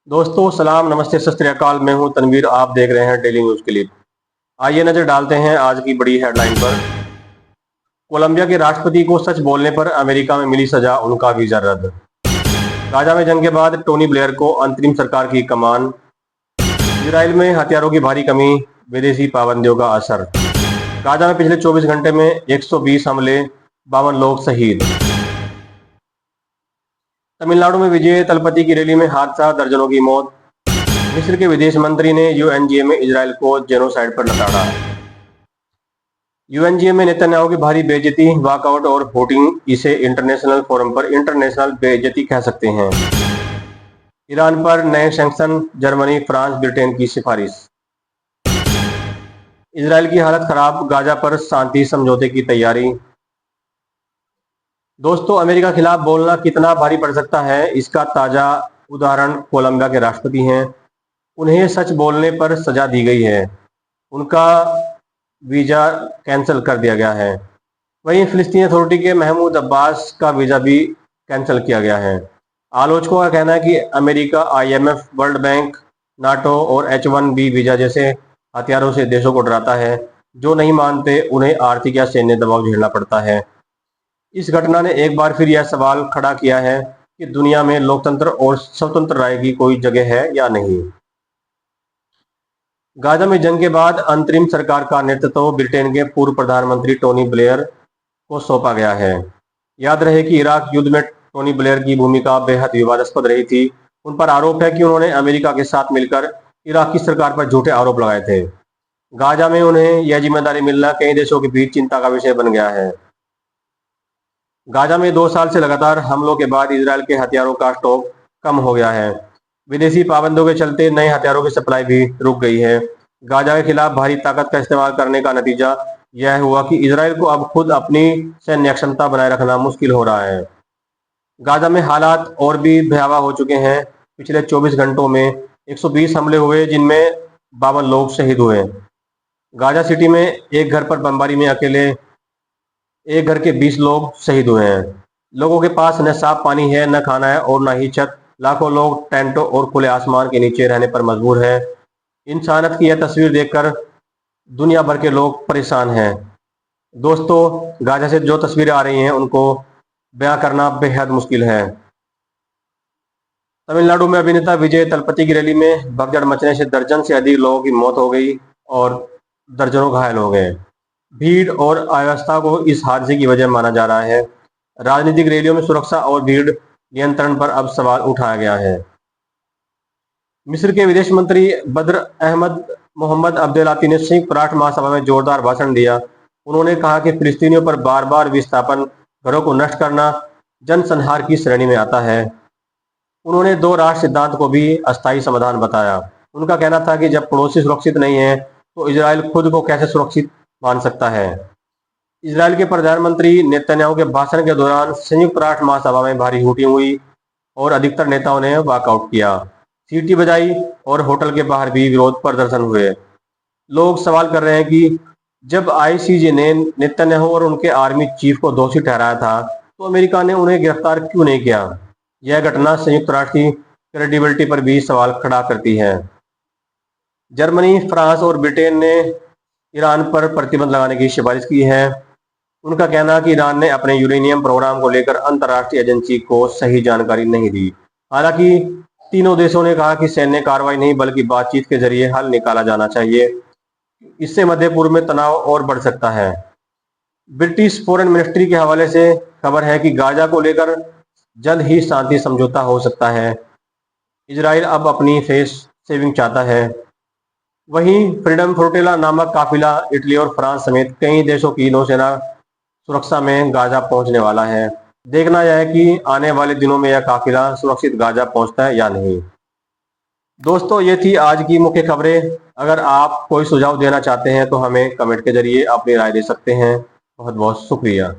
दोस्तों सलाम नमस्ते सत श्री अकाल। मैं हूं तनवीर, आप देख रहे हैं डेली न्यूज क्लिप। आइए नजर डालते हैं आज की बड़ी हेडलाइन पर। कोलंबिया के राष्ट्रपति को सच बोलने पर अमेरिका में मिली सजा, उनका वीजा रद्द। गाजा में जंग के बाद टोनी ब्लेयर को अंतरिम सरकार की कमान। इजराइल में हथियारों की भारी कमी, विदेशी पाबंदियों का असर। गाजा में पिछले 24 घंटे में 120 हमले, 52 लोग शहीद। तमिलनाडु में विजय तलपति की रैली में हादसा, दर्जनों की मौत। मिस्र के विदेश मंत्री ने यूएनजीए में इजराइल को जेनोसाइड पर लताड़ा। यूएनजीए में नेतन्याहू की भारी बेइज्जती, वॉकआउट और वोटिंग। इसे इंटरनेशनल फोरम पर इंटरनेशनल बेइज्जती कह सकते हैं। ईरान पर नए सैंक्शन, जर्मनी, फ्रांस, ब्रिटेन की सिफारिश। इजराइल की हालत खराब, गाजा पर शांति समझौते की तैयारी। दोस्तों, अमेरिका के खिलाफ बोलना कितना भारी पड़ सकता है, इसका ताजा उदाहरण कोलंबिया के राष्ट्रपति हैं। उन्हें सच बोलने पर सजा दी गई है, उनका वीजा कैंसिल कर दिया गया है। वहीं फिलिस्तीनी अथॉरिटी के महमूद अब्बास का वीजा भी कैंसिल किया गया है। आलोचकों का कहना है कि America IMF, world bank, NATO और H-1B वीजा जैसे हथियारों से देशों को डराता है। जो नहीं मानते उन्हें आर्थिक या सैन्य दबाव झेलना पड़ता है। इस घटना ने एक बार फिर यह सवाल खड़ा किया है कि दुनिया में लोकतंत्र और स्वतंत्र राय की कोई जगह है या नहीं। गाजा में जंग के बाद अंतरिम सरकार का नेतृत्व ब्रिटेन के पूर्व प्रधानमंत्री टोनी ब्लेयर को सौंपा गया है। याद रहे कि इराक युद्ध में टोनी ब्लेयर की भूमिका बेहद विवादास्पद रही थी। उन पर आरोप है कि उन्होंने अमेरिका के साथ मिलकर इराक की सरकार पर झूठे आरोप लगाए थे। गाजा में उन्हें यह जिम्मेदारी मिलना कई देशों के बीच चिंता का विषय बन गया है। गाजा में 2 साल से लगातार हमलों के बाद इजरायल के हथियारों का स्टॉक कम हो गया है। विदेशी पाबंदियों के चलते नए हथियारों की सप्लाई भी रुक गई है। गाजा के खिलाफ भारी ताकत का इस्तेमाल करने का नतीजा यह हुआ कि इजरायल को अब खुद अपनी सैन्य क्षमता बनाए रखना मुश्किल हो रहा है। गाजा में हालात और भी भयावह हो चुके हैं। पिछले 24 घंटों में 120 हमले हुए, जिनमें 52 लोग शहीद हुए। गाजा सिटी में एक घर पर बमबारी में अकेले एक घर के 20 लोग शहीद हुए हैं। लोगों के पास न साफ पानी है, न खाना है और न ही छत। लाखों लोग टेंटों और खुले आसमान के नीचे रहने पर मजबूर हैं। इंसानियत की यह तस्वीर देखकर दुनिया भर के लोग परेशान हैं। दोस्तों, गाजा से जो तस्वीरें आ रही हैं उनको बयां करना बेहद मुश्किल है। तमिलनाडु में अभिनेता विजय तलपति की रैली में भगदड़ मचने से दर्जन से अधिक लोगों की मौत हो गई और दर्जनों घायल हो गए। भीड़ और अव्यवस्था को इस हादसे की वजह माना जा रहा है। राजनीतिक रैलियों में सुरक्षा और भीड़ नियंत्रण पर अब सवाल उठाया गया है। मिस्र के विदेश मंत्री बद्र अहमद मोहम्मद अब्देलाती ने संयुक्त राष्ट्र महासभा में जोरदार भाषण दिया। उन्होंने कहा कि फिलिस्तीनियों पर बार बार विस्थापन, घरों को नष्ट करना जनसंहार की श्रेणी में आता है। उन्होंने 2 राष्ट्र सिद्धांत को भी अस्थायी समाधान बताया। उनका कहना था कि जब पड़ोसी सुरक्षित नहीं है तो इजराइल खुद को कैसे सुरक्षित मान सकता है। इजराइल के प्रधानमंत्री नेतन्याहू के भाषण के दौरान संयुक्त राष्ट्र महासभा में भारी हुटिंग हुई और अधिकतर नेताओं ने वॉकआउट किया, सीटी बजाई और होटल के बाहर भी विरोध प्रदर्शन हुए। लोग सवाल कर रहे हैं कि जब आईसीजे ने नेतन्याहू और उनके आर्मी चीफ को दोषी ठहराया था तो अमेरिका ने उन्हें गिरफ्तार क्यों नहीं किया। यह घटना संयुक्त राष्ट्र की क्रेडिबिलिटी पर भी सवाल खड़ा करती है। जर्मनी, फ्रांस और ब्रिटेन ने ईरान पर प्रतिबंध लगाने की सिफारिश की है। उनका कहना है कि ईरान ने अपने यूरेनियम प्रोग्राम को लेकर अंतर्राष्ट्रीय एजेंसी को सही जानकारी नहीं दी। हालांकि तीनों देशों ने कहा कि सैन्य कार्रवाई नहीं बल्कि बातचीत के जरिए हल निकाला जाना चाहिए। इससे मध्य पूर्व में तनाव और बढ़ सकता है। ब्रिटिश फॉरेन मिनिस्ट्री के हवाले से खबर है कि गाजा को लेकर जल्द ही शांति समझौता हो सकता है। इजराइल अब अपनी फेस सेविंग चाहता है। वहीं फ्रीडम फ्लोटिला नामक काफिला इटली और फ्रांस समेत कई देशों की नौसेना सुरक्षा में गाजा पहुंचने वाला है। देखना यह है कि आने वाले दिनों में यह काफिला सुरक्षित गाजा पहुंचता है या नहीं। दोस्तों, ये थी आज की मुख्य खबरें। अगर आप कोई सुझाव देना चाहते हैं तो हमें कमेंट के जरिए अपनी राय दे सकते हैं। बहुत बहुत शुक्रिया।